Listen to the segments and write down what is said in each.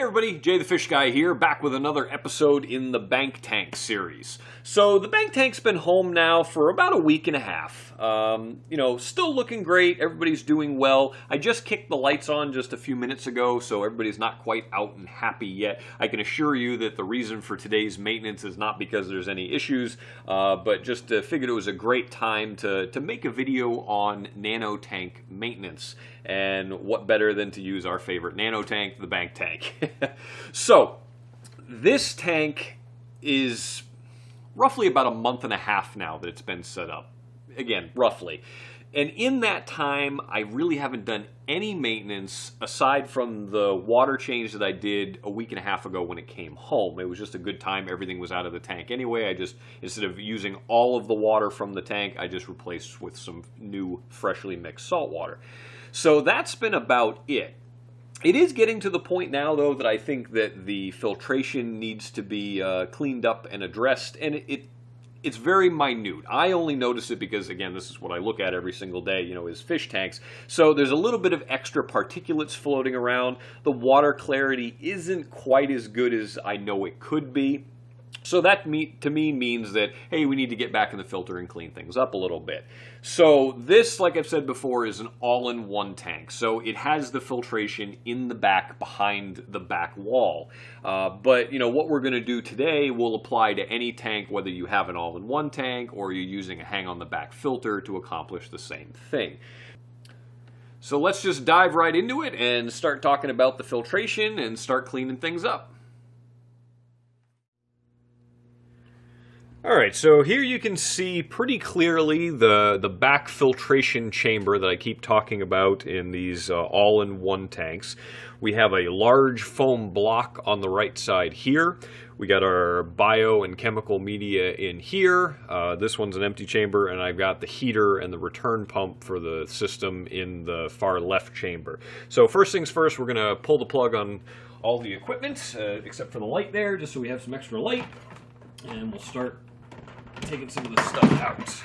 everybody, Jay the Fish Guy here, back with another episode in the Bank Tank series. So the Bank Tank's been home now for about a week and a half. Still looking great, everybody's doing well. I just kicked the lights on just a few minutes ago, so everybody's not quite out and happy yet. I can assure you that the reason for today's maintenance is not because there's any issues, but just figured it was a great time to make a video on nano tank maintenance. And what better than to use our favorite nano tank, the Bank Tank. So, this tank is roughly about a month and a half now that it's been set up. Again, roughly. And in that time, I really haven't done any maintenance aside from the water change that I did a week and a half ago when it came home. It was just a good time. Everything was out of the tank anyway. Instead of using all of the water from the tank, I just replaced with some new freshly mixed salt water. So that's been about it. It is getting to the point now, though, that I think that the filtration needs to be cleaned up and addressed, and it's very minute. I only notice it because, again, this is what I look at every single day, is fish tanks. So there's a little bit of extra particulates floating around. The water clarity isn't quite as good as I know it could be. So that, to me, means that, hey, we need to get back in the filter and clean things up a little bit. So this, like I've said before, is an all-in-one tank. So it has the filtration in the back, behind the back wall. But, what we're going to do today will apply to any tank, whether you have an all-in-one tank or you're using a hang-on-the-back filter to accomplish the same thing. So let's just dive right into it and start talking about the filtration and start cleaning things up. Alright, so here you can see pretty clearly the back filtration chamber that I keep talking about in these all-in-one tanks. We have a large foam block on the right side here. We got our bio and chemical media in here. This one's an empty chamber, and I've got the heater and the return pump for the system in the far left chamber. So first things first, we're going to pull the plug on all the equipment, except for the light there, just so we have some extra light. And we'll start taking some of this stuff out.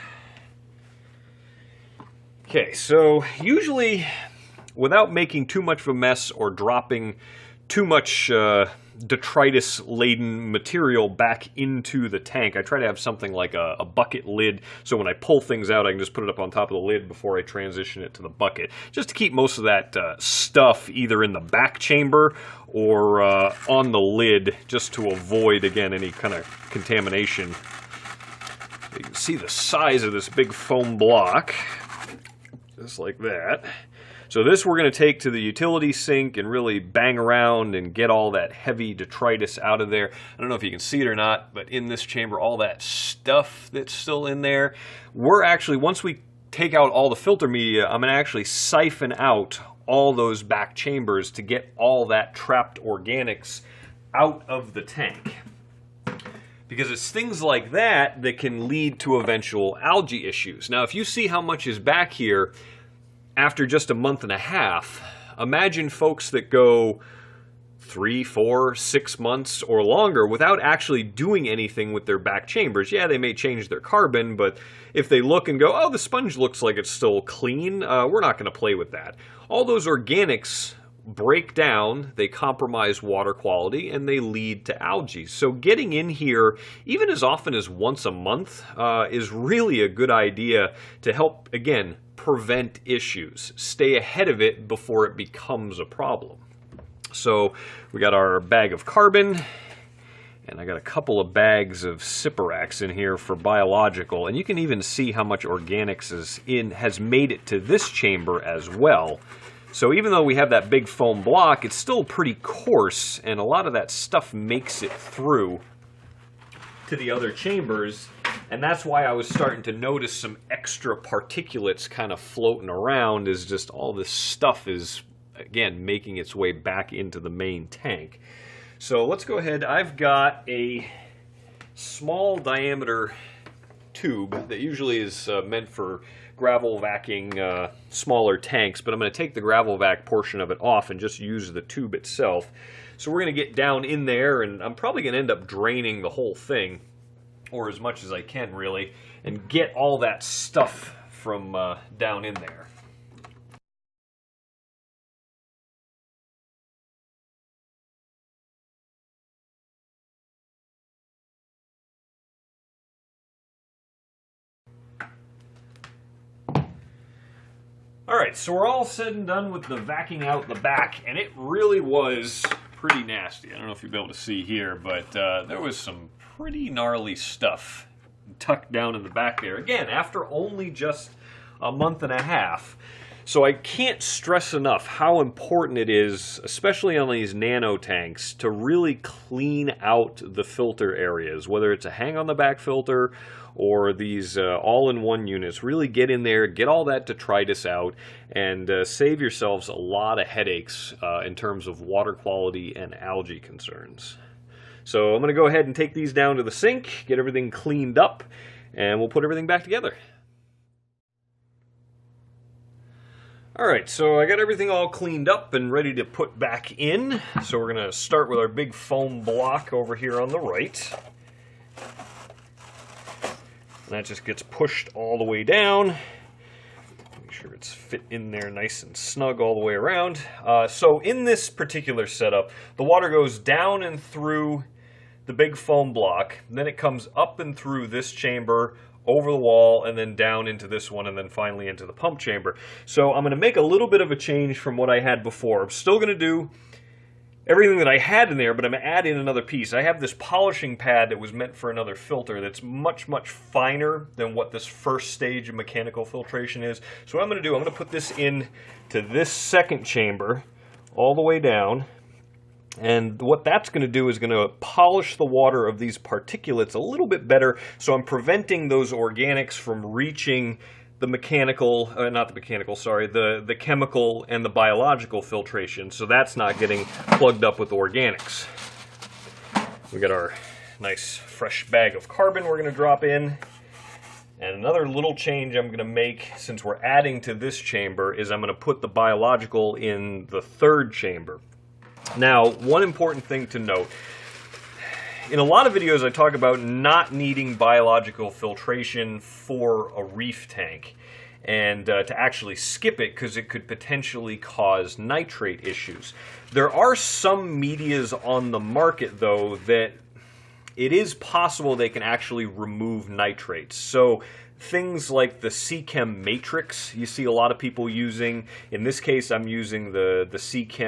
Okay, so usually without making too much of a mess or dropping too much detritus-laden material back into the tank, I try to have something like a bucket lid, so when I pull things out I can just put it up on top of the lid before I transition it to the bucket, just to keep most of that stuff either in the back chamber or on the lid, just to avoid, again, any kind of contamination. You can see the size of this big foam block, just like that. So this we're going to take to the utility sink and really bang around and get all that heavy detritus out of there. I don't know if you can see it or not, but in this chamber, all that stuff that's still in there, we're actually, once we take out all the filter media, I'm going to actually siphon out all those back chambers to get all that trapped organics out of the tank. Because it's things like that that can lead to eventual algae issues. Now, if you see how much is back here after just a month and a half, imagine folks that go 3, 4, 6 months or longer without actually doing anything with their back chambers. Yeah, they may change their carbon, but if they look and go, oh, the sponge looks like it's still clean, we're not going to play with that. All those organics break down, they compromise water quality, and they lead to algae. So getting in here, even as often as once a month, is really a good idea to help, again, prevent issues. Stay ahead of it before it becomes a problem. So we got our bag of carbon, and I got a couple of bags of Cyperax in here for biological, and you can even see how much organics has made it to this chamber as well. So even though we have that big foam block, it's still pretty coarse, and a lot of that stuff makes it through to the other chambers, and that's why I was starting to notice some extra particulates kind of floating around, is just all this stuff is, again, making its way back into the main tank. So let's go ahead. I've got a small diameter tube that usually is meant for gravel vacuuming smaller tanks, but I'm going to take the gravel vac portion of it off and just use the tube itself. So we're going to get down in there, and I'm probably going to end up draining the whole thing, or as much as I can really, and get all that stuff from down in there. Alright, so we're all said and done with the vacuuming out the back, and it really was pretty nasty. I don't know if you'll be able to see here, but there was some pretty gnarly stuff tucked down in the back there. Again, after only just a month and a half. So I can't stress enough how important it is, especially on these nano tanks, to really clean out the filter areas, whether it's a hang on the back filter or these all-in-one units. Really get in there, get all that detritus out, and save yourselves a lot of headaches in terms of water quality and algae concerns. So I'm going to go ahead and take these down to the sink, get everything cleaned up, and we'll put everything back together. Alright, so I got everything all cleaned up and ready to put back in. So we're going to start with our big foam block over here on the right. And that just gets pushed all the way down. Make sure it's fit in there nice and snug all the way around. So in this particular setup, the water goes down and through the big foam block, then it comes up and through this chamber, over the wall, and then down into this one, and then finally into the pump chamber. So I'm going to make a little bit of a change from what I had before. I'm still going to do everything that I had in there, but I'm going to add in another piece. I have this polishing pad that was meant for another filter that's much, much finer than what this first stage of mechanical filtration is. So what I'm going to do, I'm going to put this in to this second chamber all the way down. And what that's going to do is going to polish the water of these particulates a little bit better, so I'm preventing those organics from reaching the mechanical, the chemical and the biological filtration, so that's not getting plugged up with organics. We got our nice fresh bag of carbon we're going to drop in. And another little change I'm going to make, since we're adding to this chamber, is I'm going to put the biological in the third chamber. Now, one important thing to note, in a lot of videos I talk about not needing biological filtration for a reef tank, and to actually skip it because it could potentially cause nitrate issues. There are some medias on the market, though, that it is possible they can actually remove nitrates. So things like the Seachem Matrix, you see a lot of people using. In this case, I'm using the Sarah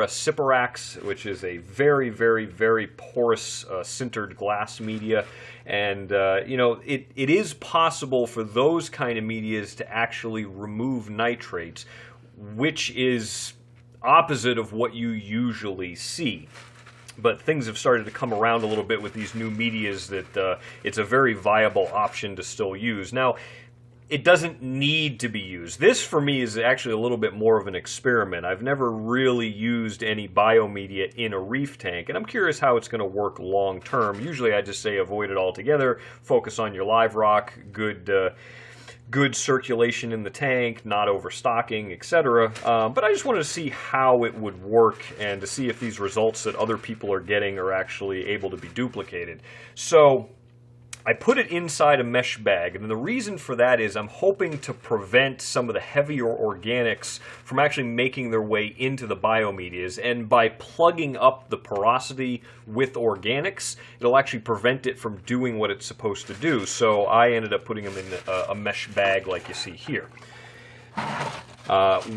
Cyperax, which is a very, very, very porous sintered glass media. And, you know, it is possible for those kind of medias to actually remove nitrates, which is opposite of what you usually see. But things have started to come around a little bit with these new medias that it's a very viable option to still use. Now, it doesn't need to be used. This, for me, is actually a little bit more of an experiment. I've never really used any biomedia in a reef tank, and I'm curious how it's going to work long term. Usually I just say avoid it altogether, focus on your live rock, good circulation in the tank, not overstocking, etc. But I just wanted to see how it would work and to see if these results that other people are getting are actually able to be duplicated. So I put it inside a mesh bag, and the reason for that is I'm hoping to prevent some of the heavier organics from actually making their way into the biomedias, and by plugging up the porosity with organics, it'll actually prevent it from doing what it's supposed to do. So I ended up putting them in a mesh bag like you see here.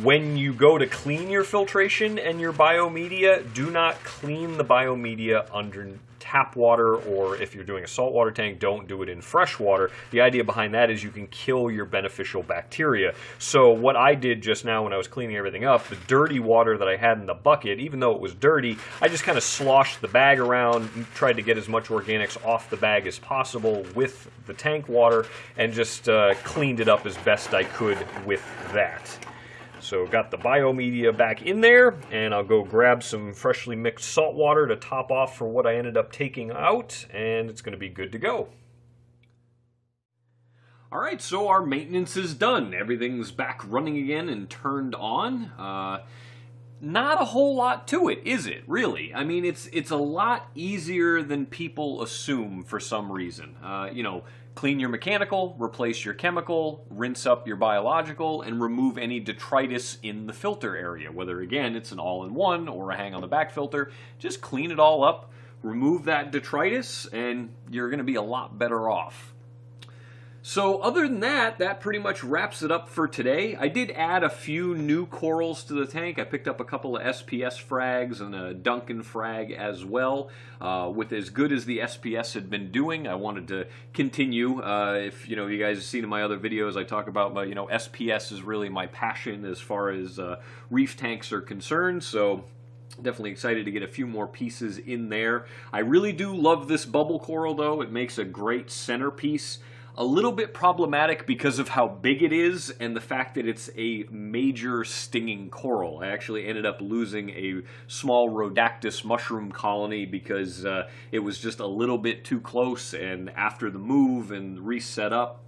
When you go to clean your filtration and your biomedia, do not clean the biomedia under tap water, or if you're doing a saltwater tank, don't do it in fresh water. The idea behind that is you can kill your beneficial bacteria. So what I did just now when I was cleaning everything up, the dirty water that I had in the bucket, even though it was dirty, I just kind of sloshed the bag around, tried to get as much organics off the bag as possible with the tank water, and just cleaned it up as best I could with that. So got the biomedia back in there, and I'll go grab some freshly mixed salt water to top off for what I ended up taking out, and it's going to be good to go. Alright, so our maintenance is done. Everything's back running again and turned on. Not a whole lot to it, is it, really? I mean, it's a lot easier than people assume for some reason. You know, clean your mechanical, replace your chemical, rinse up your biological, and remove any detritus in the filter area. Whether, again, it's an all-in-one or a hang-on-the-back filter, just clean it all up, remove that detritus, and you're going to be a lot better off. So other than that, that pretty much wraps it up for today. I did add a few new corals to the tank. I picked up a couple of SPS frags and a Duncan frag as well. With as good as the SPS had been doing, I wanted to continue. If you guys have seen in my other videos, I talk about my SPS is really my passion as far as reef tanks are concerned. So definitely excited to get a few more pieces in there. I really do love this bubble coral though. It makes a great centerpiece. A little bit problematic because of how big it is and the fact that it's a major stinging coral. I actually ended up losing a small Rhodactis mushroom colony because it was just a little bit too close, and after the move and reset up,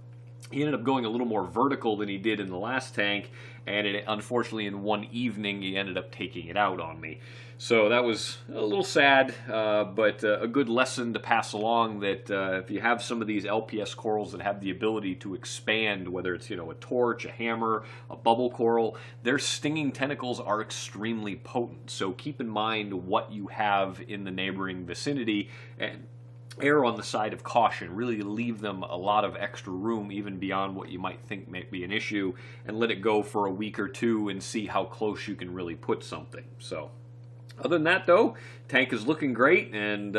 he ended up going a little more vertical than he did in the last tank, and unfortunately in one evening he ended up taking it out on me. So that was a little sad, but a good lesson to pass along that if you have some of these LPS corals that have the ability to expand, whether it's a torch, a hammer, a bubble coral, their stinging tentacles are extremely potent. So keep in mind what you have in the neighboring vicinity and err on the side of caution. Really leave them a lot of extra room, even beyond what you might think might be an issue, and let it go for a week or two and see how close you can really put something. So other than that though, tank is looking great, and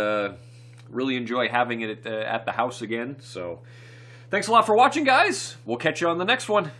really enjoy having it at the house again. So thanks a lot for watching, guys. We'll catch you on the next one.